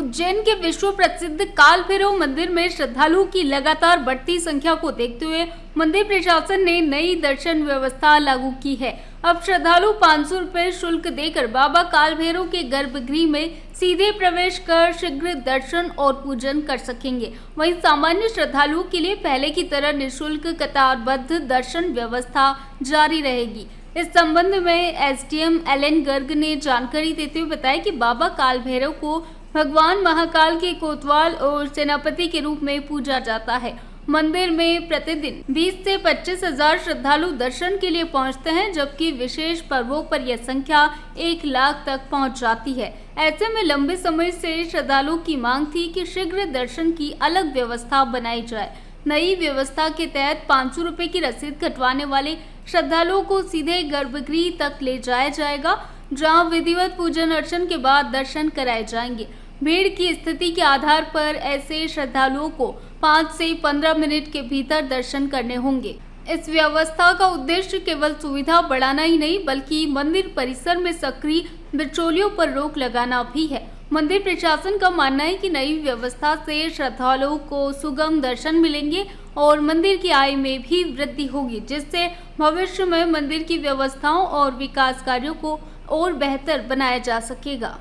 उज्जैन के विश्व प्रसिद्ध काल भैरव मंदिर में श्रद्धालुओं की लगातार बढ़ती संख्या को देखते हुए मंदिर प्रशासन ने नई दर्शन व्यवस्था लागू की है। अब श्रद्धालु 500 रुपए शुल्क देकर बाबा काल भैरव के गर्भगृह में सीधे प्रवेश कर शीघ्र दर्शन और पूजन कर सकेंगे। वहीं सामान्य श्रद्धालुओं के लिए पहले की तरह निःशुल्क कतारबद्ध दर्शन व्यवस्था जारी रहेगी। इस संबंध में एसडीएम एलएन गर्ग ने जानकारी देते हुए बताया कि बाबा काल भैरव को भगवान महाकाल के कोतवाल और सेनापति के रूप में पूजा जाता है। मंदिर में प्रतिदिन 20 से 25 हजार श्रद्धालु दर्शन के लिए पहुंचते हैं, जबकि विशेष पर्वों पर यह संख्या 1 लाख तक पहुंच जाती है। ऐसे में लंबे समय से श्रद्धालुओं की मांग थी कि शीघ्र दर्शन की अलग व्यवस्था बनाई जाए। नई व्यवस्था के तहत 500 रुपए की रसीद कटवाने वाले श्रद्धालुओं को सीधे गर्भगृह तक ले जाया जाएगा, जहां विधिवत पूजन अर्चन के बाद दर्शन कराए जाएंगे। भीड़ की स्थिति के आधार पर ऐसे श्रद्धालुओं को 5 से 15 मिनट के भीतर दर्शन करने होंगे। इस व्यवस्था का उद्देश्य केवल सुविधा बढ़ाना ही नहीं, बल्कि मंदिर परिसर में सक्रिय बिचौलियों पर रोक लगाना भी है। मंदिर प्रशासन का मानना है कि नई व्यवस्था से श्रद्धालुओं को सुगम दर्शन मिलेंगे और मंदिर की आय में भी वृद्धि होगी, जिससे भविष्य में मंदिर की व्यवस्थाओं और विकास कार्यों को और बेहतर बनाया जा सकेगा।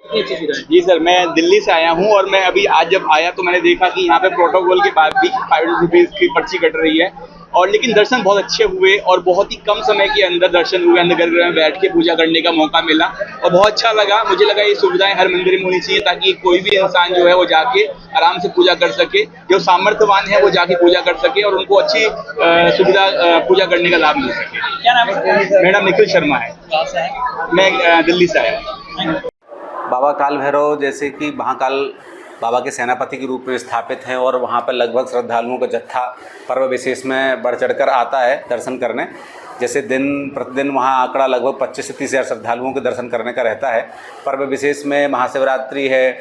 जी सर, मैं दिल्ली से आया हूँ और मैं अभी आज जब आया तो मैंने देखा कि यहाँ पे प्रोटोकॉल के बाद भी 5 रुपीज़ की पर्ची कट रही है, और लेकिन दर्शन बहुत अच्छे हुए और बहुत ही कम समय के अंदर दर्शन हुए। अंदर गर्भगृह में बैठ के पूजा करने का मौका मिला और बहुत अच्छा लगा। मुझे लगा ये सुविधाएं हर मंदिर में होनी चाहिए, ताकि कोई भी इंसान जो है वो जाके आराम से पूजा कर सके, जो सामर्थ्यवान है वो जाके पूजा कर सके और उनको अच्छी सुविधा पूजा करने का लाभ मिल सके। क्या नाम है? मेरा निखिल शर्मा है। कहाँ से है? मैं दिल्ली से आया हूँ। बाबा काल भैरव जैसे कि महाकाल बाबा के सेनापति के रूप में स्थापित हैं और वहाँ पर लगभग श्रद्धालुओं का जत्था पर्व विशेष में बढ़ चढ़कर आता है दर्शन करने। जैसे दिन प्रतिदिन वहाँ आंकड़ा लगभग 25 से 30 हज़ार श्रद्धालुओं के दर्शन करने का रहता है। पर्व विशेष में महाशिवरात्रि है,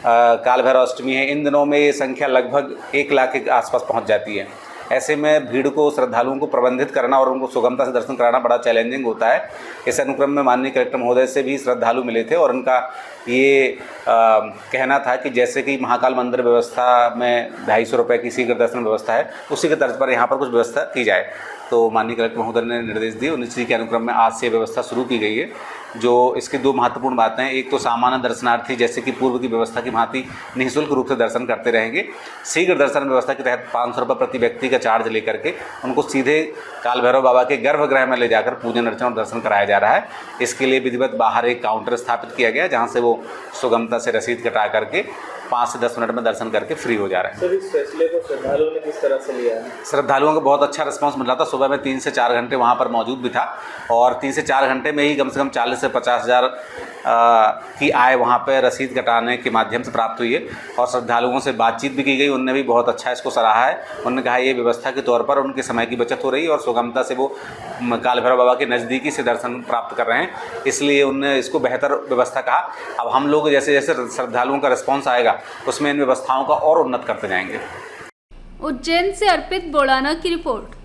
काल भैरव अष्टमी है, इन दिनों में ये संख्या लगभग 1 लाख के आसपास पहुँच जाती है। ऐसे में भीड़ को, श्रद्धालुओं को प्रबंधित करना और उनको सुगमता से दर्शन कराना बड़ा चैलेंजिंग होता है। इस अनुक्रम में माननीय कलेक्टर महोदय से भी श्रद्धालु मिले थे और उनका ये कहना था कि जैसे कि महाकाल मंदिर व्यवस्था में 250 रुपये की शीघ्र दर्शन व्यवस्था है, उसी के तर्ज पर यहाँ पर कुछ व्यवस्था की जाए। तो माननीय कलेक्टर महोदय ने निर्देश दिए और इसी के अनुक्रम में आज से व्यवस्था शुरू की गई है। जो इसकी 2 महत्वपूर्ण बातें हैं, एक तो सामान्य दर्शनार्थी जैसे कि पूर्व की व्यवस्था की भांति निःशुल्क रूप से दर्शन करते रहेंगे। शीघ्र दर्शन व्यवस्था के तहत 500 रुपये प्रति व्यक्ति का चार्ज लेकर के उनको सीधे काल भैरव बाबा के गर्भगृह में ले जाकर पूजन अर्चन और दर्शन कराया जा रहा है। इसके लिए विधिवत बाहर एक काउंटर स्थापित किया गया, जहाँ से वो सुगमता से रसीद कटा करके 5 से 10 मिनट में दर्शन करके फ्री हो जा रहे हैं। सर, इस फैसले को श्रद्धालुओं ने किस तरह से लिया है? श्रद्धालुओं को बहुत अच्छा रिस्पांस मिल रहा था। सुबह में 3 से 4 घंटे वहाँ पर मौजूद भी था और 3 से 4 घंटे में ही कम से कम 40 से 50 हज़ार की आय वहाँ पर रसीद कटाने के माध्यम से प्राप्त हुई है। और श्रद्धालुओं से बातचीत भी की गई, उनने भी बहुत अच्छा इसको सराहा है। उन्होंने कहा ये व्यवस्था के तौर पर उनके समय की बचत हो रही है और सुगमता से वो काल भैरव बाबा के नज़दीकी से दर्शन प्राप्त कर रहे हैं, इसलिए उनने इसको बेहतर व्यवस्था कहा। अब हम लोग जैसे जैसे श्रद्धालुओं का रिस्पॉन्स आएगा उसमें इन व्यवस्थाओं का और उन्नत करते जाएंगे। उज्जैन से अर्पित बोड़ाना की रिपोर्ट।